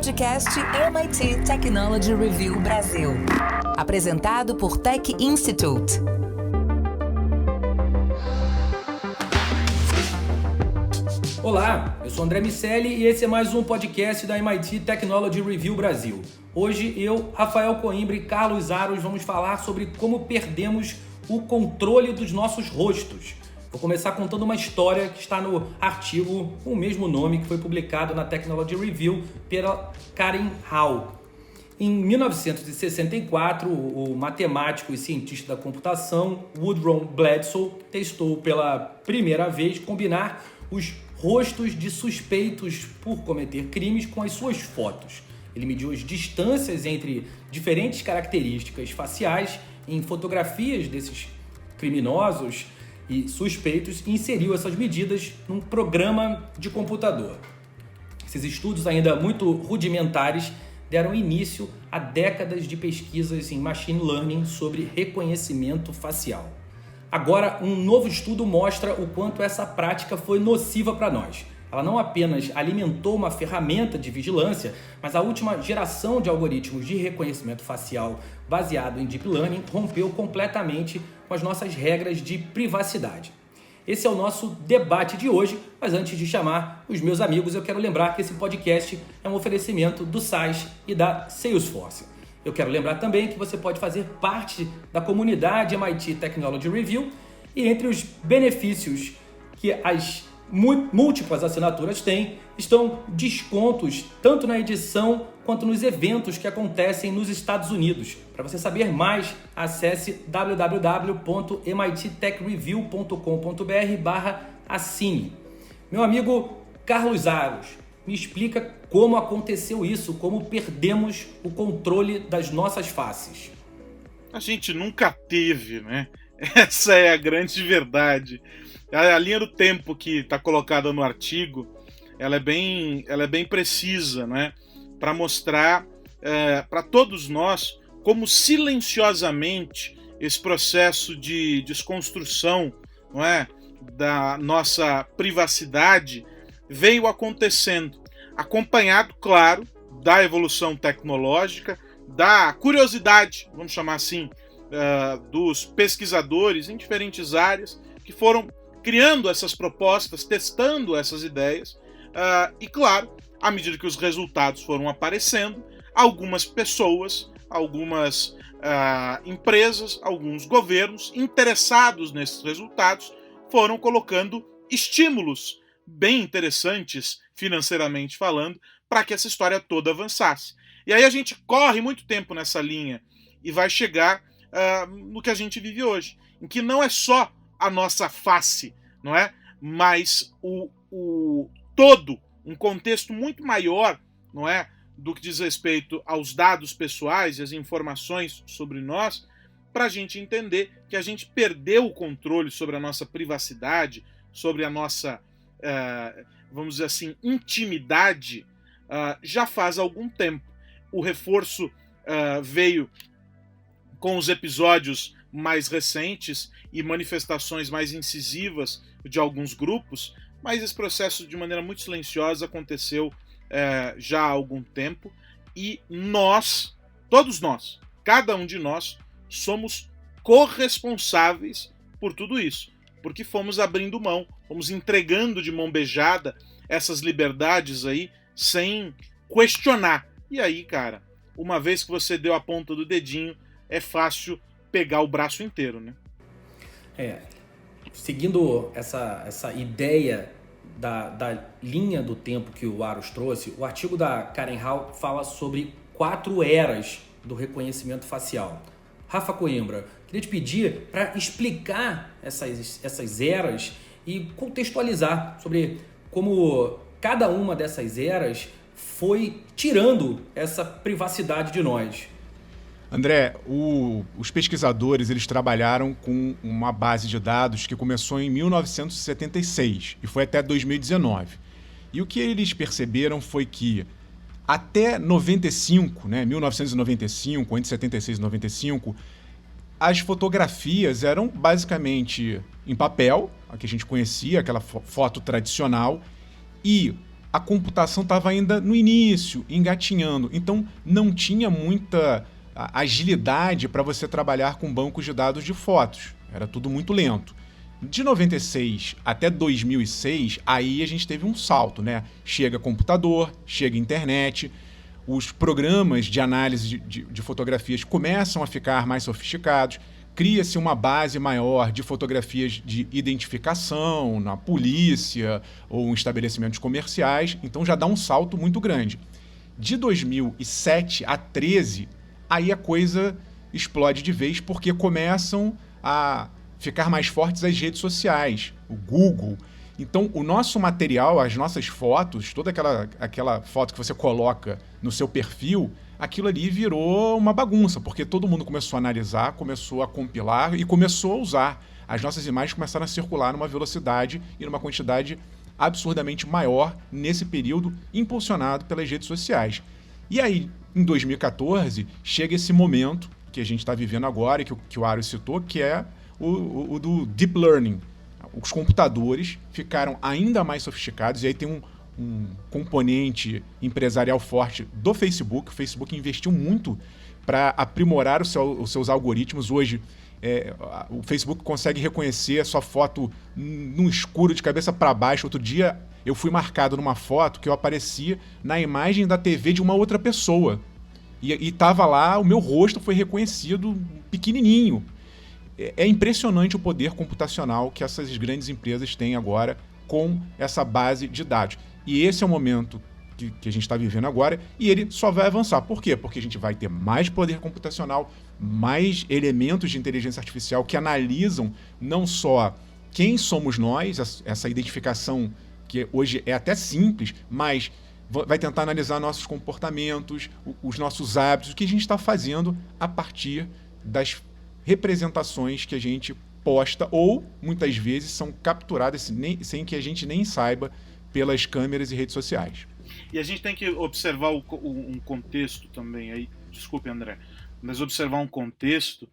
podcast MIT Technology Review Brasil. Apresentado por Tech Institute. Olá, eu sou André Miceli e esse é mais um podcast da MIT Technology Review Brasil. Hoje eu, Rafael Coimbra e Carlos Aros vamos falar sobre como perdemos o controle dos nossos rostos. Vou começar contando uma história que está no artigo com o mesmo nome que foi publicado na Technology Review pela Karen Hall. Em 1964, o matemático e cientista da computação Woodrow Bledsoe testou pela primeira vez combinar os rostos de suspeitos por cometer crimes com as suas fotos. Ele mediu as distâncias entre diferentes características faciais em fotografias desses criminosos e suspeitos e inseriu essas medidas num programa de computador. Esses estudos, ainda muito rudimentares, deram início a décadas de pesquisas em machine learning sobre reconhecimento facial. Agora, um novo estudo mostra o quanto essa prática foi nociva para nós. Ela não apenas alimentou uma ferramenta de vigilância, mas a última geração de algoritmos de reconhecimento facial baseado em Deep Learning rompeu completamente com as nossas regras de privacidade. Esse é o nosso debate de hoje, mas antes de chamar os meus amigos, eu quero lembrar que esse podcast é um oferecimento do SAIS e da Salesforce. Eu quero lembrar também que você pode fazer parte da comunidade MIT Technology Review e entre os benefícios que as múltiplas assinaturas têm, estão descontos tanto na edição quanto nos eventos que acontecem nos Estados Unidos. Para você saber mais, acesse www.mittechreview.com.br/assine. Meu amigo Carlos Aros, me explica como aconteceu isso, como perdemos o controle das nossas faces. A gente nunca teve, né? Essa é a grande verdade. A linha do tempo que está colocada no artigo, ela é bem precisa, né? Para mostrar para todos nós como silenciosamente esse processo de desconstrução, não é, da nossa privacidade veio acontecendo, acompanhado, claro, da evolução tecnológica, da curiosidade, vamos chamar assim, dos pesquisadores em diferentes áreas que foram criando essas propostas, testando essas ideias, e claro, à medida que os resultados foram aparecendo, algumas pessoas, algumas empresas, alguns governos interessados nesses resultados foram colocando estímulos bem interessantes, financeiramente falando, para que essa história toda avançasse. E aí a gente corre muito tempo nessa linha e vai chegar no que a gente vive hoje, em que não é só a nossa face, não é? Mas o todo, um contexto muito maior, não é? Do que diz respeito aos dados pessoais e as informações sobre nós, para a gente entender que a gente perdeu o controle sobre a nossa privacidade, sobre a nossa, vamos dizer assim, intimidade, já faz algum tempo. O reforço veio com os episódios mais recentes e manifestações mais incisivas de alguns grupos, mas esse processo, de maneira muito silenciosa, aconteceu já há algum tempo, e nós, todos nós, cada um de nós, somos corresponsáveis por tudo isso, porque fomos abrindo mão, fomos entregando de mão beijada essas liberdades aí, sem questionar. E aí, cara, uma vez que você deu a ponta do dedinho, é fácil pegar o braço inteiro, né? Seguindo essa ideia da linha do tempo que o Aros trouxe, o artigo da Karen Hall fala sobre 4 eras do reconhecimento facial. Rafa Coimbra, queria te pedir para explicar essas eras e contextualizar sobre como cada uma dessas eras foi tirando essa privacidade de nós. André, os pesquisadores eles trabalharam com uma base de dados que começou em 1976 e foi até 2019. E o que eles perceberam foi que até 95, 1995, entre 76 e 95, as fotografias eram basicamente em papel, a que a gente conhecia, aquela foto tradicional, e a computação estava ainda no início, engatinhando. Então, não tinha muita agilidade para você trabalhar com bancos de dados de fotos. Era tudo muito lento. De 96 até 2006, aí a gente teve um salto, né? Chega computador, chega internet, os programas de análise de fotografias começam a ficar mais sofisticados, cria-se uma base maior de fotografias de identificação na polícia ou em estabelecimentos comerciais, então já dá um salto muito grande. De 2007 a 2013, aí a coisa explode de vez, porque começam a ficar mais fortes as redes sociais, o Google. Então, o nosso material, as nossas fotos, toda aquela foto que você coloca no seu perfil, aquilo ali virou uma bagunça, porque todo mundo começou a analisar, começou a compilar e começou a usar. As nossas imagens começaram a circular numa velocidade e numa quantidade absurdamente maior nesse período, impulsionado pelas redes sociais. E aí, em 2014, chega esse momento que a gente está vivendo agora, e que o Aros citou, que é o do Deep Learning. Os computadores ficaram ainda mais sofisticados, e aí tem um componente empresarial forte do Facebook. O Facebook investiu muito para aprimorar os seus algoritmos. Hoje, o Facebook consegue reconhecer a sua foto num escuro, de cabeça para baixo. Outro dia, eu fui marcado numa foto que eu aparecia na imagem da TV de uma outra pessoa. E estava lá, o meu rosto foi reconhecido pequenininho. É impressionante o poder computacional que essas grandes empresas têm agora com essa base de dados. E esse é o momento que a gente está vivendo agora, e ele só vai avançar. Por quê? Porque a gente vai ter mais poder computacional, mais elementos de inteligência artificial que analisam não só quem somos nós, essa identificação que hoje é até simples, mas vai tentar analisar nossos comportamentos, os nossos hábitos, o que a gente está fazendo a partir das representações que a gente posta, ou muitas vezes são capturadas sem que a gente nem saiba pelas câmeras e redes sociais. E a gente tem que observar um contexto também aí, desculpe, André, mas observar um contexto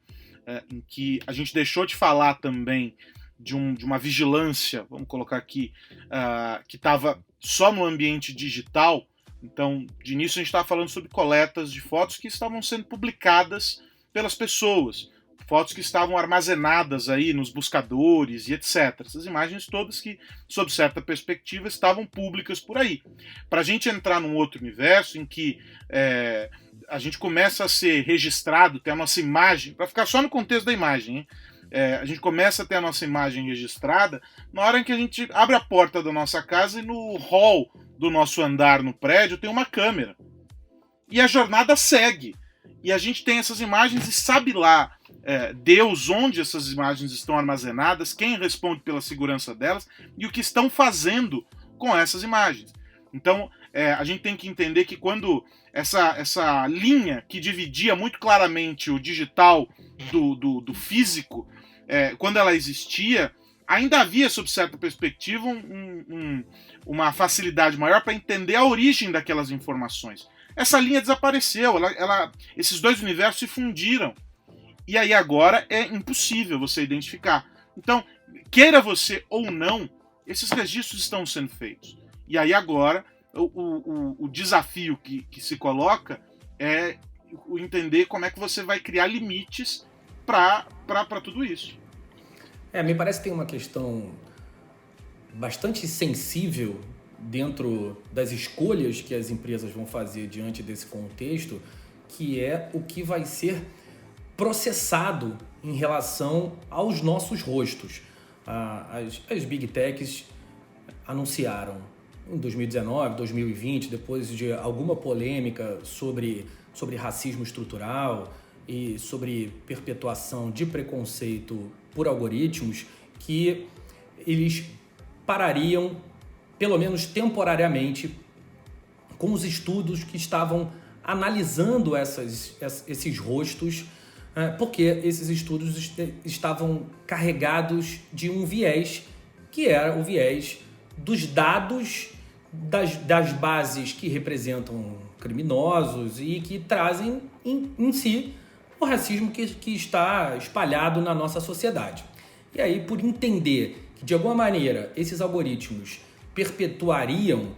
em que a gente deixou de falar também de uma vigilância, vamos colocar aqui, que estava só no ambiente digital. Então, de início a gente estava falando sobre coletas de fotos que estavam sendo publicadas pelas pessoas, fotos que estavam armazenadas aí nos buscadores e etc. Essas imagens todas que, sob certa perspectiva, estavam públicas por aí. Para a gente entrar num outro universo em que a gente começa a ser registrado, ter a nossa imagem, para ficar só no contexto da imagem, hein? A gente começa a ter a nossa imagem registrada na hora em que a gente abre a porta da nossa casa e no hall do nosso andar no prédio tem uma câmera. E a jornada segue. E a gente tem essas imagens e sabe lá Deus onde essas imagens estão armazenadas, quem responde pela segurança delas e o que estão fazendo com essas imagens. Então, a gente tem que entender que quando essa linha que dividia muito claramente o digital do físico, quando ela existia, ainda havia, sob certa perspectiva, uma facilidade maior para entender a origem daquelas informações. Essa linha desapareceu, esses dois universos se fundiram. E aí agora é impossível você identificar. Então, queira você ou não, esses registros estão sendo feitos. E aí agora o desafio que se coloca é entender como é que você vai criar limites para tudo isso. Me parece que tem uma questão bastante sensível dentro das escolhas que as empresas vão fazer diante desse contexto, que é o que vai ser processado em relação aos nossos rostos. As Big Techs anunciaram em 2019, 2020, depois de alguma polêmica sobre racismo estrutural e sobre perpetuação de preconceito por algoritmos, que eles parariam, pelo menos temporariamente, com os estudos que estavam analisando esses rostos, porque esses estudos estavam carregados de um viés, que era o viés dos dados das bases que representam criminosos e que trazem em si o racismo que está espalhado na nossa sociedade. E aí, por entender que, de alguma maneira, esses algoritmos perpetuariam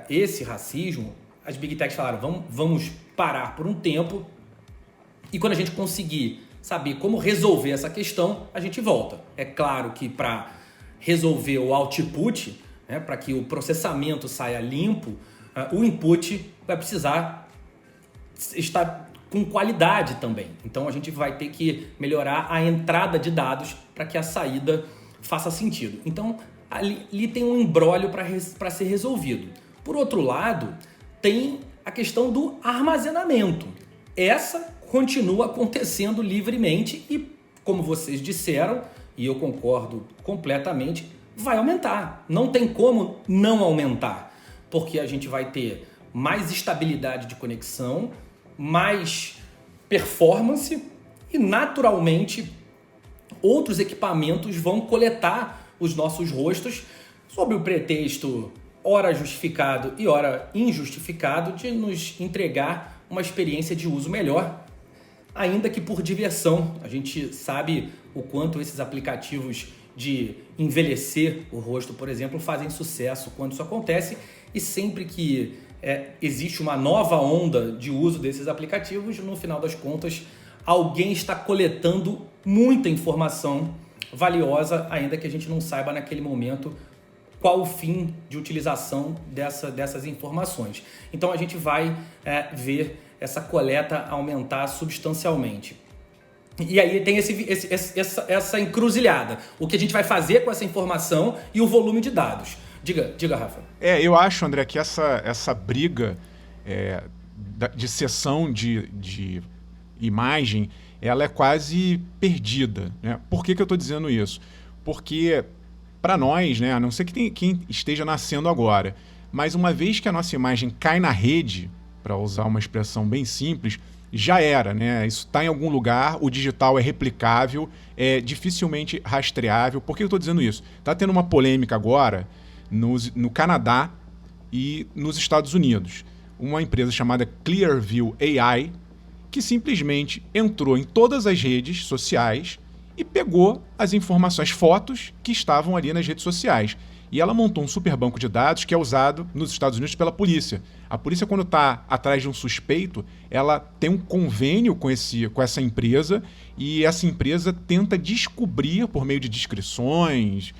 esse racismo, as Big Techs falaram, vamos parar por um tempo e quando a gente conseguir saber como resolver essa questão, a gente volta. É claro que para resolver o output, né, para que o processamento saia limpo, o input vai precisar estar com qualidade também. Então a gente vai ter que melhorar a entrada de dados para que a saída faça sentido. Então ali tem um imbróglio para ser resolvido. Por outro lado, tem a questão do armazenamento. Essa continua acontecendo livremente e, como vocês disseram, e eu concordo completamente, vai aumentar. Não tem como não aumentar, porque a gente vai ter mais estabilidade de conexão, mais performance e, naturalmente, outros equipamentos vão coletar os nossos rostos sob o pretexto, ora justificado e ora injustificado, de nos entregar uma experiência de uso melhor, ainda que por diversão. A gente sabe o quanto esses aplicativos de envelhecer o rosto, por exemplo, fazem sucesso quando isso acontece, e sempre que existe uma nova onda de uso desses aplicativos, no final das contas, alguém está coletando muita informação valiosa, ainda que a gente não saiba naquele momento qual o fim de utilização dessas informações. Então a gente vai ver essa coleta aumentar substancialmente. E aí tem essa encruzilhada. O que a gente vai fazer com essa informação e o volume de dados. Diga, Rafa. Eu acho, André, que essa briga de cessão de imagem, ela é quase perdida, né? Por que eu estou dizendo isso? Porque, para nós, né, a não ser que quem esteja nascendo agora, mas uma vez que a nossa imagem cai na rede, para usar uma expressão bem simples, já era, né? Isso está em algum lugar, o digital é replicável, é dificilmente rastreável. Por que eu estou dizendo isso? Está tendo uma polêmica agora no Canadá e nos Estados Unidos. Uma empresa chamada Clearview AI, que simplesmente entrou em todas as redes sociais e pegou as informações, fotos que estavam ali nas redes sociais. E ela montou um super banco de dados que é usado nos Estados Unidos pela polícia. A polícia, quando está atrás de um suspeito, ela tem um convênio com essa empresa, e essa empresa tenta descobrir, por meio de descrições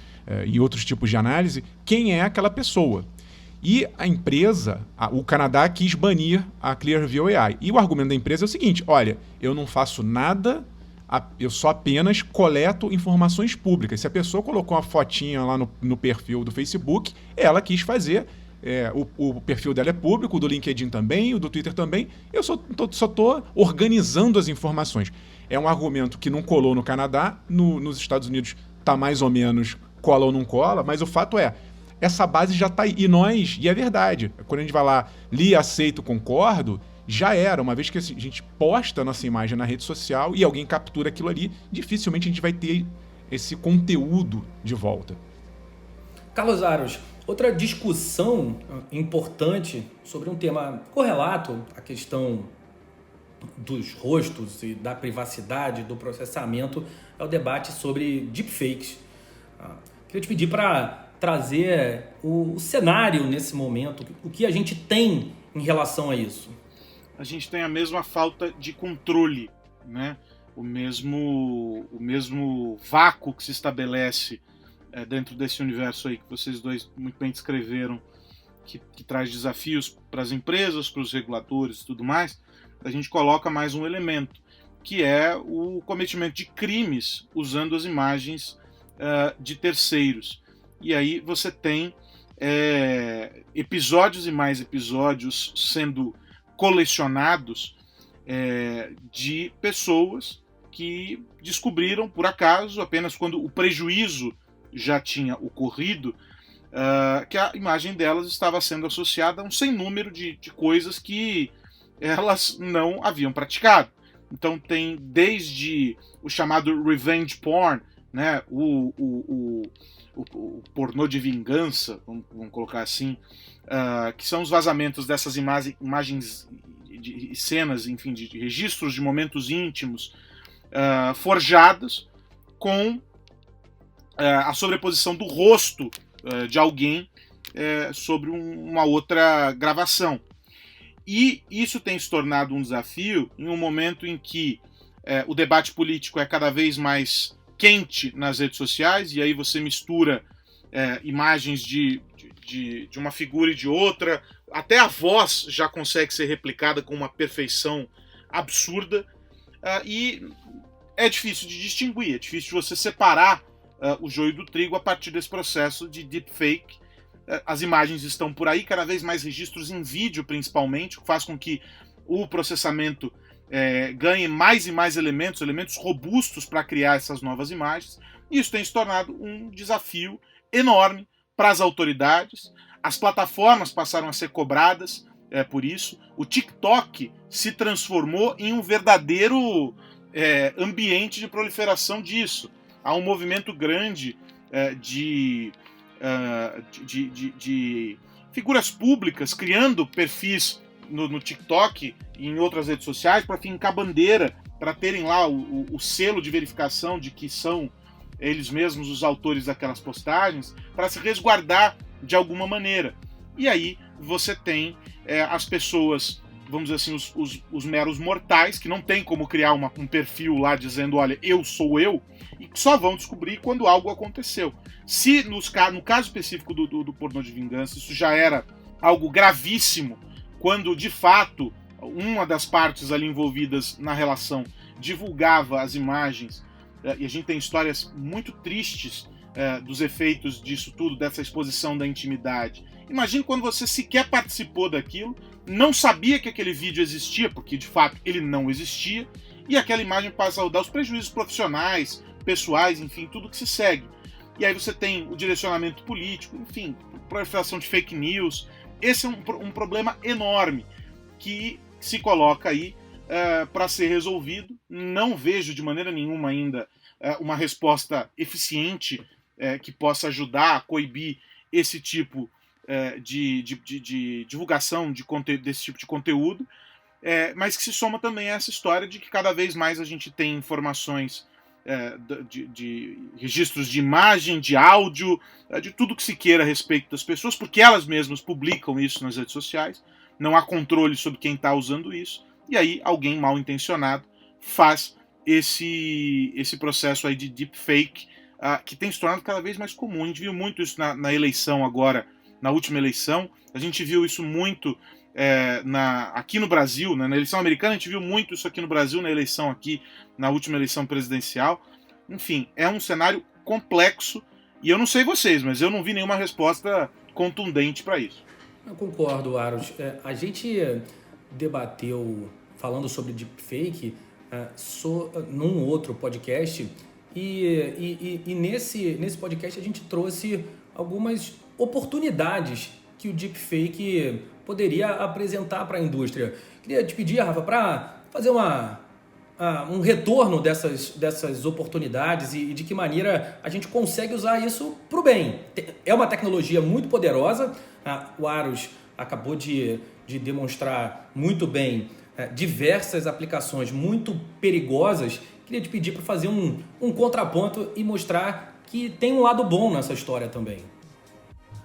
e outros tipos de análise, quem é aquela pessoa. E a empresa, o Canadá, quis banir a Clearview AI. E o argumento da empresa é o seguinte: olha, eu não faço nada, eu só apenas coleto informações públicas. Se a pessoa colocou uma fotinha lá no perfil do Facebook, ela quis fazer. O perfil dela é público, o do LinkedIn também, o do Twitter também. Eu só estou organizando as informações. É um argumento que não colou no Canadá, nos Estados Unidos está mais ou menos cola ou não cola, mas o fato é, essa base já está aí. E é verdade, quando a gente vai lá, li, aceito, concordo, já era. Uma vez que a gente posta a nossa imagem na rede social e alguém captura aquilo ali, dificilmente a gente vai ter esse conteúdo de volta. Carlos Aros, outra discussão importante sobre um tema correlato à questão dos rostos e da privacidade, do processamento, é o debate sobre deepfakes. Queria te pedir para trazer o cenário nesse momento, o que a gente tem em relação a isso. A gente tem a mesma falta de controle, né? O mesmo vácuo que se estabelece dentro desse universo aí que vocês dois muito bem descreveram, que traz desafios para as empresas, para os reguladores e tudo mais. A gente coloca mais um elemento, que é o cometimento de crimes usando as imagens de terceiros. E aí você tem episódios e mais episódios sendo colecionados de pessoas que descobriram, por acaso, apenas quando o prejuízo já tinha ocorrido, que a imagem delas estava sendo associada a um sem número de coisas que elas não haviam praticado. Então tem desde o chamado revenge porn, né, o pornô de vingança, vamos colocar assim, que são os vazamentos dessas imagens de cenas, enfim, de registros de momentos íntimos forjados com a sobreposição do rosto de alguém sobre uma outra gravação. E isso tem se tornado um desafio em um momento em que o debate político é cada vez mais quente nas redes sociais, e aí você mistura imagens de uma figura e de outra, até a voz já consegue ser replicada com uma perfeição absurda, e é difícil de distinguir, é difícil de você separar o joio do trigo a partir desse processo de deepfake. As imagens estão por aí, cada vez mais registros em vídeo principalmente, o que faz com que o processamento ganhe mais e mais elementos robustos para criar essas novas imagens. E isso tem se tornado um desafio enorme para as autoridades. As plataformas passaram a ser cobradas por isso. O TikTok se transformou em um verdadeiro ambiente de proliferação disso. Há um movimento grande de figuras públicas criando perfis no TikTok e em outras redes sociais para fincar bandeira, para terem lá o selo de verificação de que são eles mesmos os autores daquelas postagens, para se resguardar de alguma maneira. E aí você tem as pessoas, vamos dizer assim, os meros mortais, que não tem como criar um perfil lá dizendo, olha, eu sou eu, e que só vão descobrir quando algo aconteceu. Se no caso específico do pornô de vingança, isso já era algo gravíssimo, quando de fato uma das partes ali envolvidas na relação divulgava as imagens, e a gente tem histórias muito tristes dos efeitos disso tudo, dessa exposição da intimidade. Imagine quando você sequer participou daquilo, não sabia que aquele vídeo existia, porque de fato ele não existia, e aquela imagem passa a dar os prejuízos profissionais, pessoais, enfim, tudo que se segue. E aí você tem o direcionamento político, enfim, proliferação de fake news. Esse é um problema enorme que se coloca aí para ser resolvido. Não vejo de maneira nenhuma ainda uma resposta eficiente que possa ajudar a coibir esse tipo de divulgação desse tipo de conteúdo, mas que se soma também a essa história de que cada vez mais a gente tem informações de registros de imagem, de áudio, de tudo que se queira a respeito das pessoas, porque elas mesmas publicam isso nas redes sociais, não há controle sobre quem está usando isso, e aí alguém mal intencionado faz esse processo aí de deepfake, que tem se tornado cada vez mais comum. A gente viu muito isso na eleição agora, na última eleição, a gente viu isso muito aqui no Brasil, né? Na eleição americana a gente viu muito isso aqui no Brasil, na eleição aqui, na última eleição presidencial. Enfim, é um cenário complexo, e eu não sei vocês, mas eu não vi nenhuma resposta contundente para isso. Eu concordo, Aros. A gente debateu, falando sobre deepfake, num outro podcast, e nesse podcast a gente trouxe algumas oportunidades que o deepfake poderia apresentar para a indústria. Queria te pedir, Rafa, para fazer um retorno dessas oportunidades e de que maneira a gente consegue usar isso para o bem. É uma tecnologia muito poderosa, o Aros acabou de demonstrar muito bem diversas aplicações muito perigosas. Queria te pedir para fazer um contraponto e mostrar que tem um lado bom nessa história também.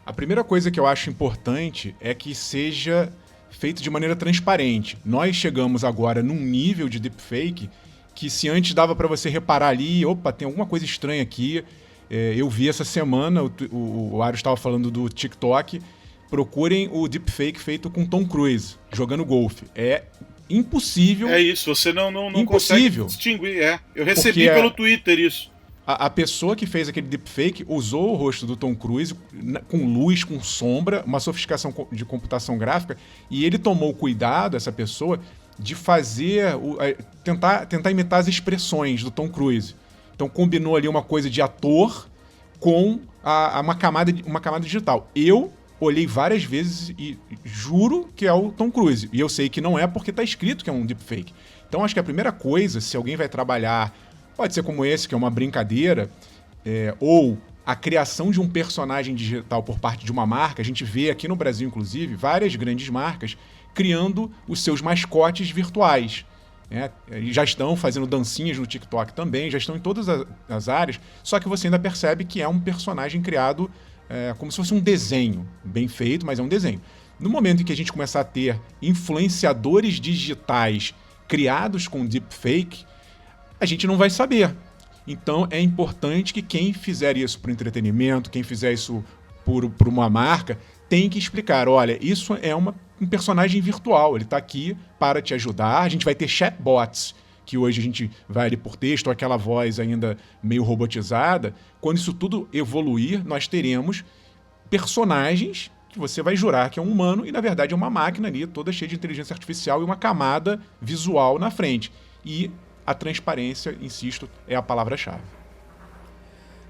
A primeira coisa que eu acho importante é que seja feito de maneira transparente. Nós chegamos agora num nível de deepfake que, se antes dava para você reparar ali, opa, tem alguma coisa estranha aqui. Eu vi essa semana, o Aros estava falando do TikTok, procurem o deepfake feito com Tom Cruise, jogando golfe. É impossível. É isso, você não consegue distinguir. Eu recebi pelo Twitter isso. A pessoa que fez aquele deepfake usou o rosto do Tom Cruise com luz, com sombra, uma sofisticação de computação gráfica, e ele tomou cuidado, essa pessoa, de tentar imitar as expressões do Tom Cruise. Então combinou ali uma coisa de ator com uma camada digital. Eu olhei várias vezes e juro que é o Tom Cruise. E eu sei que não é, porque está escrito que é um deepfake. Então acho que a primeira coisa, se alguém vai trabalhar, pode ser como esse, que é uma brincadeira, ou a criação de um personagem digital por parte de uma marca. A gente vê aqui no Brasil, inclusive, várias grandes marcas criando os seus mascotes virtuais. Já estão fazendo dancinhas no TikTok também, já estão em todas as áreas, só que você ainda percebe que é um personagem criado como se fosse um desenho, bem feito, mas é um desenho. No momento em que a gente começar a ter influenciadores digitais criados com deepfake, a gente não vai saber. Então é importante que quem fizer isso por entretenimento, quem fizer isso por uma marca, tem que explicar, olha, isso é um personagem virtual, ele está aqui para te ajudar. A gente vai ter chatbots, que hoje a gente vai ali por texto, ou aquela voz ainda meio robotizada. Quando isso tudo evoluir, nós teremos personagens que você vai jurar que é um humano e, na verdade, é uma máquina ali, toda cheia de inteligência artificial e uma camada visual na frente. E a transparência, insisto, é a palavra-chave.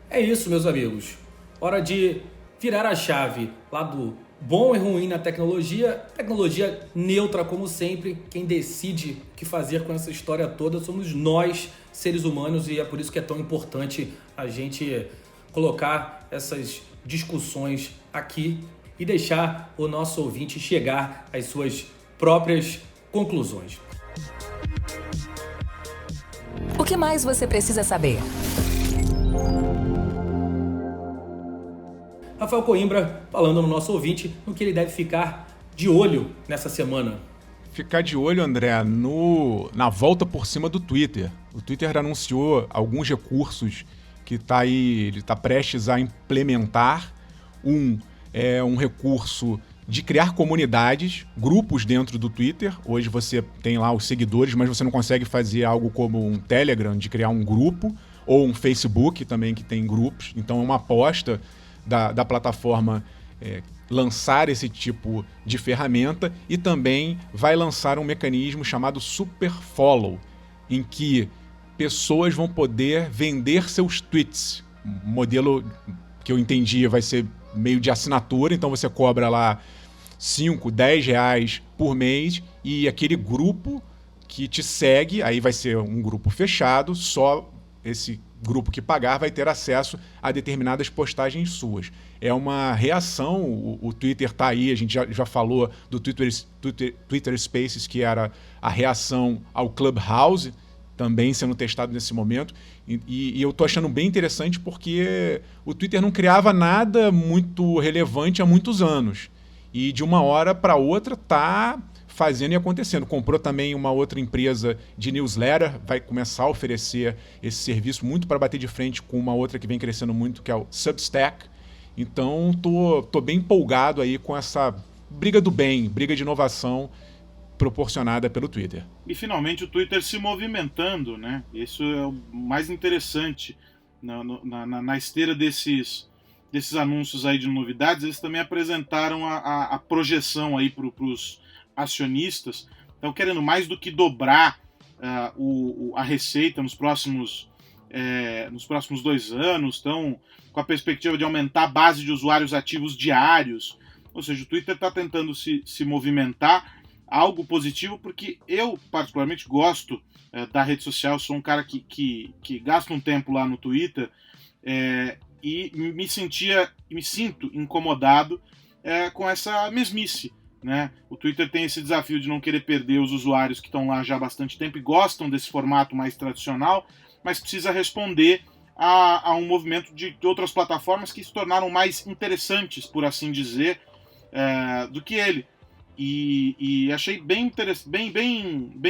É isso, meus amigos. Hora de virar a chave lá do bom e ruim na tecnologia neutra como sempre. Quem decide o que fazer com essa história toda somos nós, seres humanos, e é por isso que é tão importante a gente colocar essas discussões aqui e deixar o nosso ouvinte chegar às suas próprias conclusões. O que mais você precisa saber? Rafael Coimbra falando no nosso ouvinte no que ele deve ficar de olho nessa semana. Ficar de olho, André, na volta por cima do Twitter. O Twitter anunciou alguns recursos que ele está prestes a implementar. É um recurso de criar comunidades, grupos dentro do Twitter. Hoje você tem lá os seguidores, mas você não consegue fazer algo como um Telegram, de criar um grupo, ou um Facebook também, que tem grupos. Então é uma aposta da plataforma lançar esse tipo de ferramenta, e também vai lançar um mecanismo chamado Super Follow, em que pessoas vão poder vender seus tweets. Um modelo que eu entendi vai ser meio de assinatura, então você cobra lá 5, 10 reais por mês, e aquele grupo que te segue, aí vai ser um grupo fechado, só esse grupo que pagar vai ter acesso a determinadas postagens suas. É uma reação, o Twitter está aí, a gente já falou do Twitter Spaces, que era a reação ao Clubhouse, também sendo testado nesse momento, e eu estou achando bem interessante porque o Twitter não criava nada muito relevante há muitos anos, e de uma hora para outra está fazendo e acontecendo. Comprou também uma outra empresa de newsletter, vai começar a oferecer esse serviço muito para bater de frente com uma outra que vem crescendo muito, que é o Substack. Então tô bem empolgado aí com essa briga do bem, briga de inovação proporcionada pelo Twitter. E finalmente o Twitter se movimentando, né? Isso é o mais interessante. Na esteira desses anúncios aí de novidades, eles também apresentaram a projeção aí para os acionistas. Estão querendo mais do que dobrar a receita nos próximos 2 anos, estão com a perspectiva de aumentar a base de usuários ativos diários. Ou seja, o Twitter está tentando se movimentar, algo positivo, porque eu particularmente gosto da rede social, sou um cara que gasta um tempo lá no Twitter, e me sinto incomodado com essa mesmice, né? O Twitter tem esse desafio de não querer perder os usuários que estão lá já há bastante tempo e gostam desse formato mais tradicional, mas precisa responder a um movimento de outras plataformas que se tornaram mais interessantes, por assim dizer, do que ele. E achei bem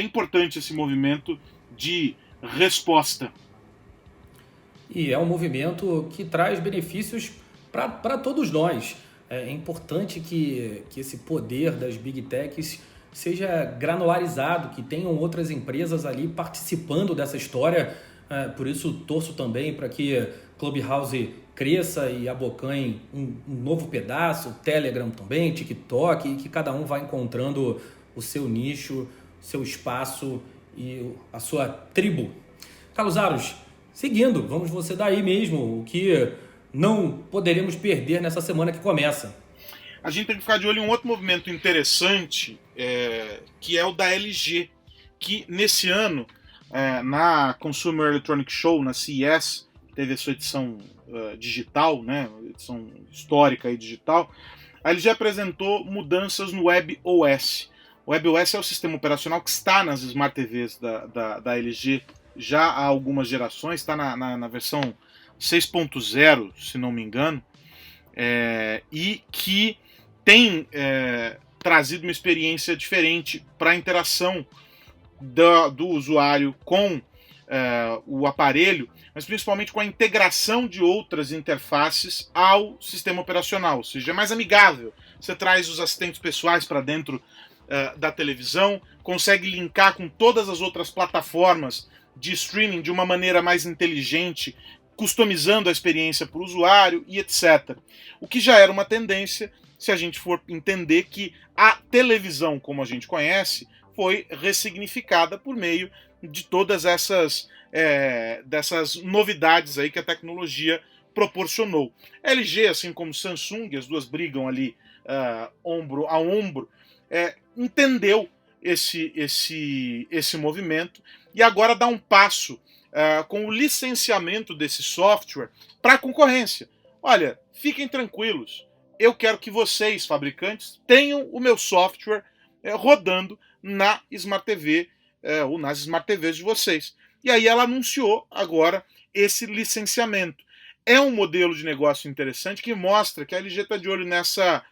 importante esse movimento de resposta. E é um movimento que traz benefícios para todos nós. É importante que esse poder das Big Techs seja granularizado, que tenham outras empresas ali participando dessa história. Por isso torço também para que Clubhouse cresça e abocanhe um novo pedaço, Telegram também, TikTok, e que cada um vá encontrando o seu nicho, seu espaço e a sua tribo. Carlos Aros, seguindo, vamos você daí mesmo, o que não poderemos perder nessa semana que começa. A gente tem que ficar de olho em um outro movimento interessante, que é o da LG, que nesse ano, na Consumer Electronics Show, na CES, teve a sua edição digital, né, edição histórica e digital, a LG apresentou mudanças no WebOS. O WebOS é o sistema operacional que está nas Smart TVs da LG já há algumas gerações, está na versão 6.0, se não me engano. e que tem trazido uma experiência diferente para a interação do usuário com o aparelho, mas principalmente com a integração de outras interfaces ao sistema operacional, ou seja, é mais amigável. Você traz os assistentes pessoais para dentro da televisão, consegue linkar com todas as outras plataformas de streaming de uma maneira mais inteligente, customizando a experiência para o usuário e etc. O que já era uma tendência, se a gente for entender que a televisão, como a gente conhece, foi ressignificada por meio de todas dessas novidades aí que a tecnologia proporcionou. LG, assim como Samsung, as duas brigam ali ombro a ombro, entendeu esse movimento e agora dá um passo com o licenciamento desse software para a concorrência. Olha, fiquem tranquilos, eu quero que vocês, fabricantes, tenham o meu software rodando na Smart TV ou nas Smart TVs de vocês. E aí ela anunciou agora esse licenciamento. É um modelo de negócio interessante que mostra que a LG está de olho nessa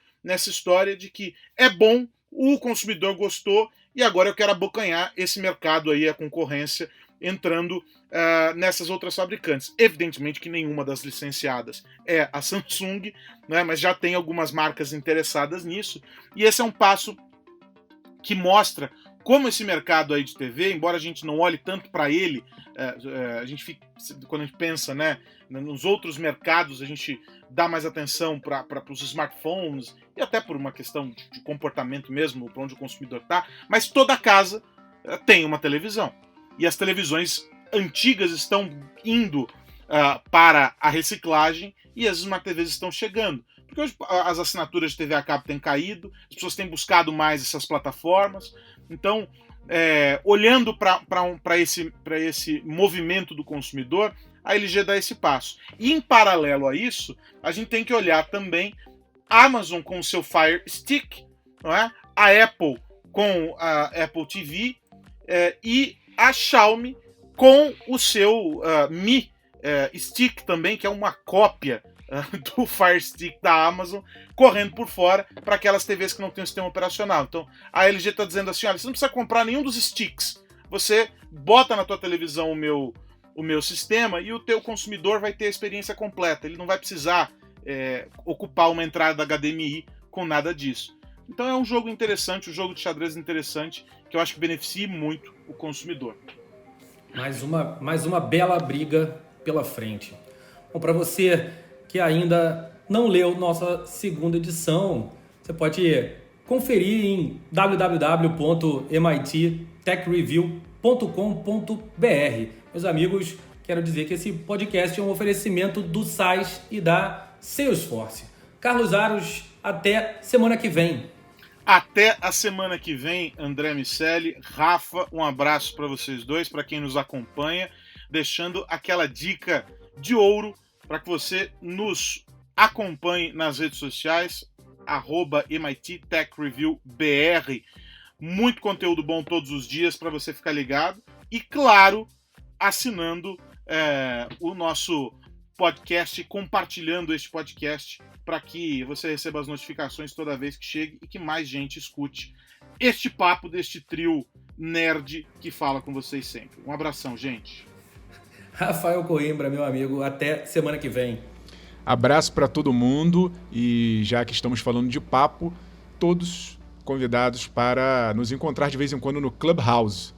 história de que é bom, o consumidor gostou e agora eu quero abocanhar esse mercado aí, a concorrência, entrando nessas outras fabricantes. Evidentemente que nenhuma das licenciadas é a Samsung, né, mas já tem algumas marcas interessadas nisso, e esse é um passo que mostra como esse mercado aí de TV, embora a gente não olhe tanto para ele, quando a gente pensa, né, nos outros mercados, a gente dá mais atenção para os smartphones e até por uma questão de comportamento mesmo, para onde o consumidor está, mas toda casa tem uma televisão. E as televisões antigas estão indo para a reciclagem e as Smart TVs estão chegando. Porque hoje as assinaturas de TV a cabo têm caído, as pessoas têm buscado mais essas plataformas. Então, olhando para esse movimento do consumidor, a LG dá esse passo. E em paralelo a isso, a gente tem que olhar também a Amazon com o seu Fire Stick, não é? A Apple com a Apple TV e a Xiaomi com o seu Mi Stick também, que é uma cópia do Fire Stick da Amazon, correndo por fora para aquelas TVs que não tem o sistema operacional. Então a LG está dizendo assim, olha, você não precisa comprar nenhum dos sticks, você bota na tua televisão o meu sistema e o teu consumidor vai ter a experiência completa, ele não vai precisar ocupar uma entrada HDMI com nada disso. Então é um jogo interessante, um jogo de xadrez interessante, que eu acho que beneficia muito o consumidor. Mais uma bela briga pela frente. Bom, para você que ainda não leu nossa segunda edição, você pode conferir em www.mittechreview.com.br. Meus amigos, quero dizer que esse podcast é um oferecimento do SaaS e da Salesforce. Carlos Aros, até semana que vem. Até a semana que vem, André Miceli, Rafa, um abraço para vocês dois, para quem nos acompanha, deixando aquela dica de ouro para que você nos acompanhe nas redes sociais, @MIT Tech Review BR. Muito conteúdo bom todos os dias para você ficar ligado. E, claro, assinando o nosso podcast, compartilhando este podcast para que você receba as notificações toda vez que chegue e que mais gente escute este papo deste trio nerd que fala com vocês sempre. Um abração, gente. Rafael Coimbra, meu amigo, até semana que vem. Abraço para todo mundo e já que estamos falando de papo, todos convidados para nos encontrar de vez em quando no Clubhouse.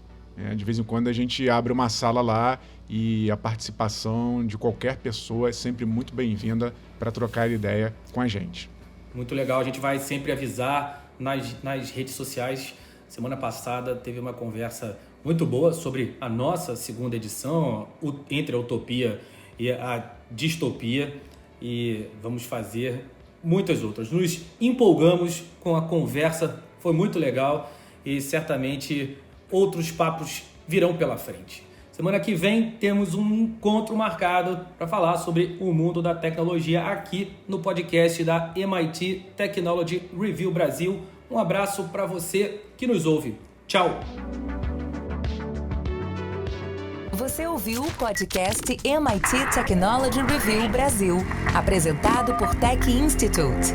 De vez em quando a gente abre uma sala lá e a participação de qualquer pessoa é sempre muito bem-vinda para trocar ideia com a gente. Muito legal, a gente vai sempre avisar nas redes sociais. Semana passada teve uma conversa muito boa sobre a nossa segunda edição, entre a utopia e a distopia, e vamos fazer muitas outras. Nos empolgamos com a conversa, foi muito legal e certamente outros papos virão pela frente. Semana que vem temos um encontro marcado para falar sobre o mundo da tecnologia aqui no podcast da MIT Technology Review Brasil. Um abraço para você que nos ouve. Tchau! Você ouviu o podcast MIT Technology Review Brasil, apresentado por Tech Institute.